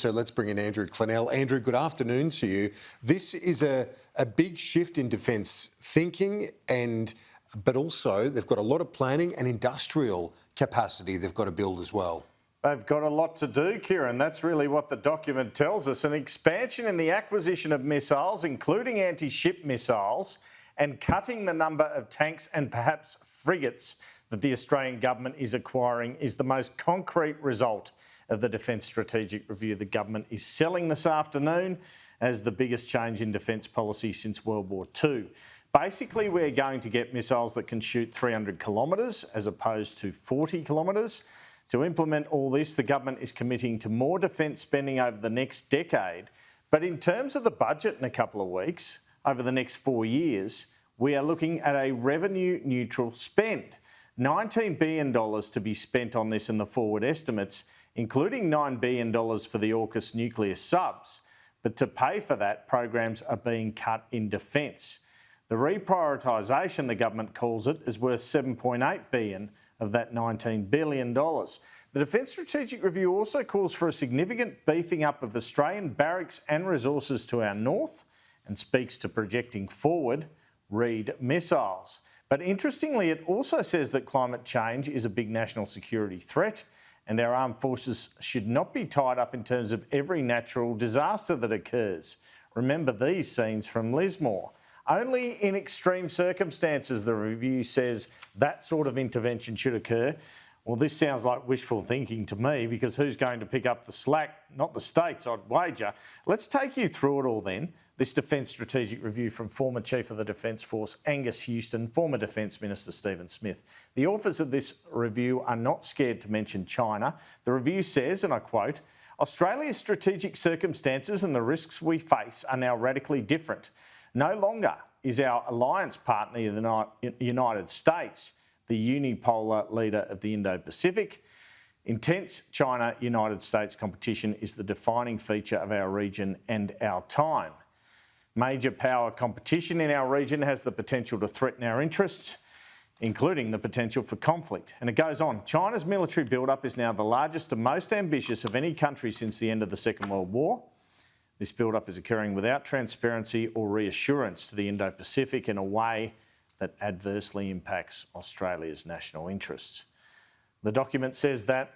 So let's bring in Andrew Clennell. Andrew, good afternoon to you. This is a big shift in defence thinking, but also they've got a lot of planning and industrial capacity they've got to build as well. They've got a lot to do, Kieran. That's really what the document tells us. An expansion in the acquisition of missiles, including anti-ship missiles, and cutting the number of tanks and perhaps frigates that the Australian government is acquiring is the most concrete result of the Defence Strategic Review the government is selling this afternoon as the biggest change in defence policy since World War II. Basically, we're going to get missiles that can shoot 300 kilometres as opposed to 40 kilometres. To implement all this, the government is committing to more defence spending over the next decade. But in terms of the budget in a couple of weeks, over the next 4 years, we are looking at a revenue-neutral spend. $19 billion to be spent on this in the forward estimates, including $9 billion for the AUKUS nuclear subs. But to pay for that, programs are being cut in defence. The reprioritisation, the government calls it, is worth $7.8 billion of that $19 billion. The Defence Strategic Review also calls for a significant beefing up of Australian barracks and resources to our north and speaks to projecting forward, read missiles. But interestingly, it also says that climate change is a big national security threat and our armed forces should not be tied up in terms of every natural disaster that occurs. Remember these scenes from Lismore. Only in extreme circumstances, the review says, that sort of intervention should occur. Well, this sounds like wishful thinking to me, because who's going to pick up the slack? Not the states, I'd wager. Let's take you through it all then. This Defence Strategic Review from former Chief of the Defence Force Angus Houston, former Defence Minister Stephen Smith. The authors of this review are not scared to mention China. The review says, and I quote, "Australia's strategic circumstances and the risks we face are now radically different. No longer is our alliance partner the United States the unipolar leader of the Indo-Pacific. Intense China-United States competition is the defining feature of our region and our time. Major power competition in our region has the potential to threaten our interests, including the potential for conflict." And it goes on. "China's military build-up is now the largest and most ambitious of any country since the end of the Second World War. This build-up is occurring without transparency or reassurance to the Indo-Pacific in a way that adversely impacts Australia's national interests." The document says that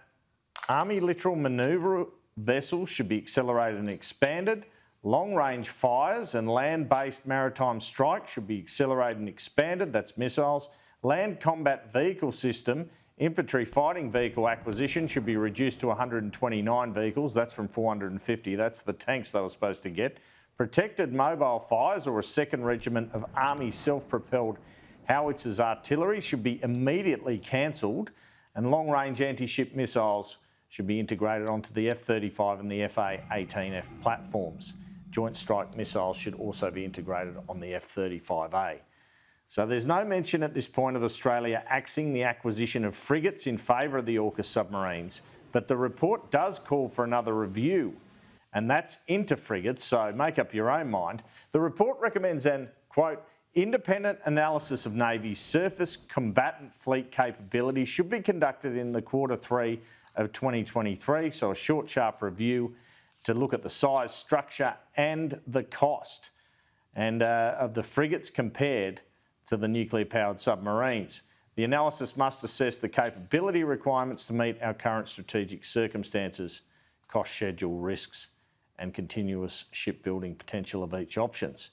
Army littoral manoeuvre vessels should be accelerated and expanded. Long-range fires and land-based maritime strikes should be accelerated and expanded. That's missiles. Land combat vehicle system, infantry fighting vehicle acquisition should be reduced to 129 vehicles. That's from 450. That's the tanks they were supposed to get. Protected mobile fires or a second regiment of Army self-propelled howitzers artillery should be immediately cancelled, and long-range anti-ship missiles should be integrated onto the F-35 and the F/A-18F platforms. Joint strike missiles should also be integrated on the F-35A. So there's no mention at this point of Australia axing the acquisition of frigates in favour of the AUKUS submarines, but the report does call for another review, and that's into frigates, so make up your own mind. The report recommends an, quote, "independent analysis of Navy's surface combatant fleet capability should be conducted in the Q3 of 2023, so a short, sharp review to look at the size, structure and the cost and of the frigates compared to the nuclear-powered submarines. The analysis must assess the capability requirements to meet our current strategic circumstances, cost, schedule, risks and continuous shipbuilding potential of each options."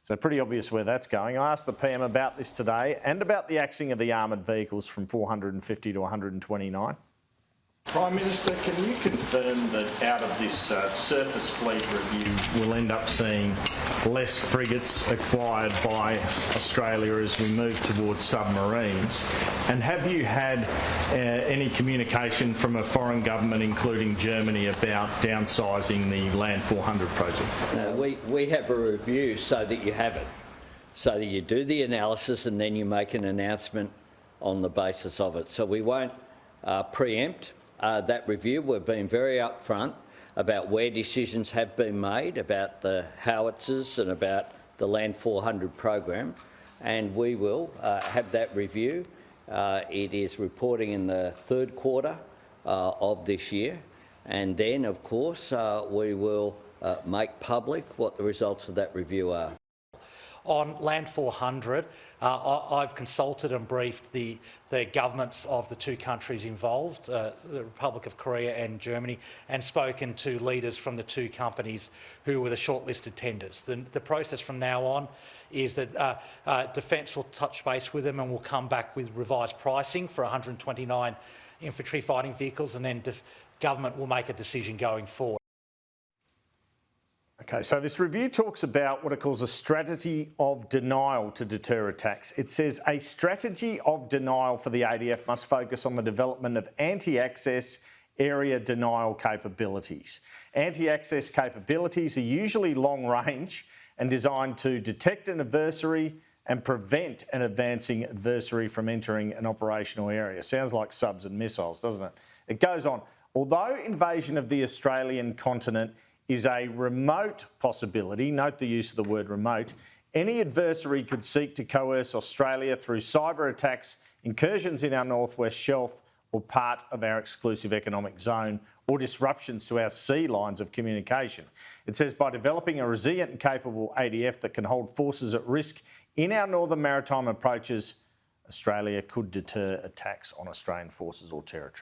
So pretty obvious where that's going. I asked the PM about this today and about the axing of the armoured vehicles from 450 to 129. Prime Minister, can you confirm that out of this surface fleet review we'll end up seeing less frigates acquired by Australia as we move towards submarines? And have you had any communication from a foreign government, including Germany, about downsizing the Land 400 project? We have a review so that you have it, so that you do the analysis and then you make an announcement on the basis of it. So we won't preempt that review. We've been very upfront about where decisions have been made about the howitzers and about the Land 400 program, and we will have that review. It is reporting in the third quarter of this year, And then, of course, we will make public what the results of that review are. On Land 400, I've consulted and briefed the governments of the two countries involved, the Republic of Korea and Germany, and spoken to leaders from the two companies who were the shortlisted tenders. The process from now on is that Defence will touch base with them and will come back with revised pricing for 129 infantry fighting vehicles, and then government will make a decision going forward. Okay, so this review talks about what it calls a strategy of denial to deter attacks. It says a strategy of denial for the ADF must focus on the development of anti-access area denial capabilities. Anti-access capabilities are usually long range and designed to detect an adversary and prevent an advancing adversary from entering an operational area. Sounds like subs and missiles, doesn't it? It goes on. Although invasion of the Australian continent is a remote possibility, note the use of the word remote, any adversary could seek to coerce Australia through cyber attacks, incursions in our northwest shelf or part of our exclusive economic zone, or disruptions to our sea lines of communication. It says by developing a resilient and capable ADF that can hold forces at risk in our northern maritime approaches, Australia could deter attacks on Australian forces or territory.